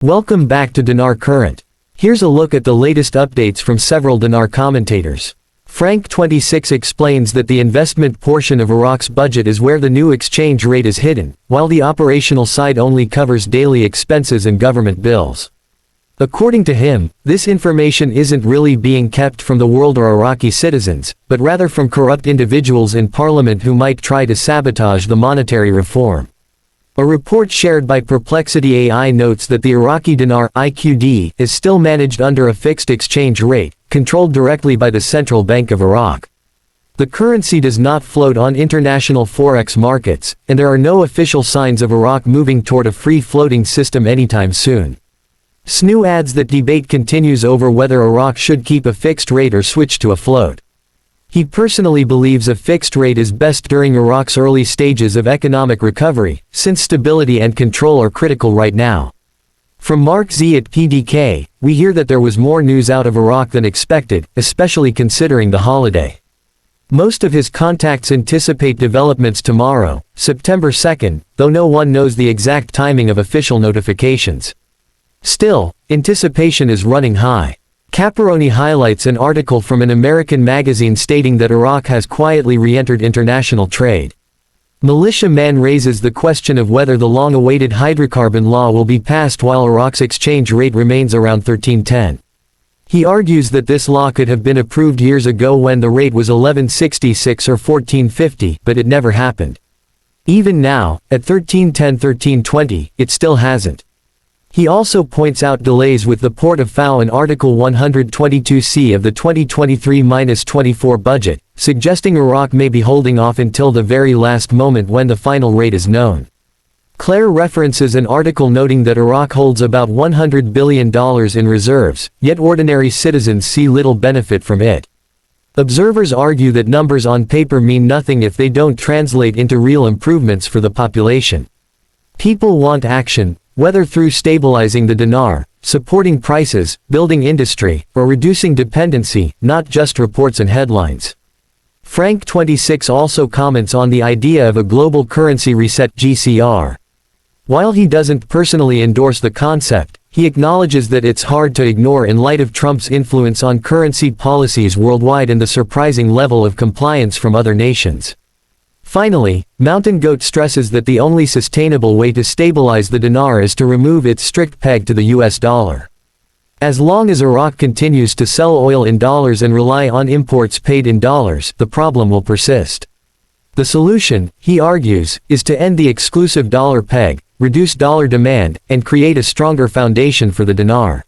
Welcome back to Dinar Current. Here's a look at the latest updates from several Dinar commentators. Frank26 explains that the investment portion of Iraq's budget is where the new exchange rate is hidden, while the operational side only covers daily expenses and government bills. According to him, this information isn't really being kept from the world or Iraqi citizens, but rather from corrupt individuals in parliament who might try to sabotage the monetary reform. A report shared by Perplexity AI notes that the Iraqi Dinar IQD is still managed under a fixed exchange rate, controlled directly by the Central Bank of Iraq. The currency does not float on international forex markets, and there are no official signs of Iraq moving toward a free-floating system anytime soon. SNU adds that debate continues over whether Iraq should keep a fixed rate or switch to a float. He personally believes a fixed rate is best during Iraq's early stages of economic recovery, since stability and control are critical right now. From Mark Z at PDK, we hear that there was more news out of Iraq than expected, especially considering the holiday. Most of his contacts anticipate developments tomorrow, September 2nd, though no one knows the exact timing of official notifications. Still, anticipation is running high. Caparoni highlights an article from an American magazine stating that Iraq has quietly re-entered international trade. Militia Man raises the question of whether the long-awaited hydrocarbon law will be passed while Iraq's exchange rate remains around 1310. He argues that this law could have been approved years ago when the rate was 1166 or 1450, but it never happened. Even now, at 1310-1320, it still hasn't. He also points out delays with the port of FAO in Article 122C of the 2023-24 budget, suggesting Iraq may be holding off until the very last moment when the final rate is known. Claire references an article noting that Iraq holds about $100 billion in reserves, yet ordinary citizens see little benefit from it. Observers argue that numbers on paper mean nothing if they don't translate into real improvements for the population. People want action, whether through stabilizing the dinar, supporting prices, building industry, or reducing dependency, not just reports and headlines. Frank26 also comments on the idea of a global currency reset (GCR). While he doesn't personally endorse the concept, he acknowledges that it's hard to ignore in light of Trump's influence on currency policies worldwide and the surprising level of compliance from other nations. Finally, Mountain Goat stresses that the only sustainable way to stabilize the dinar is to remove its strict peg to the US dollar. As long as Iraq continues to sell oil in dollars and rely on imports paid in dollars, the problem will persist. The solution, he argues, is to end the exclusive dollar peg, reduce dollar demand, and create a stronger foundation for the dinar.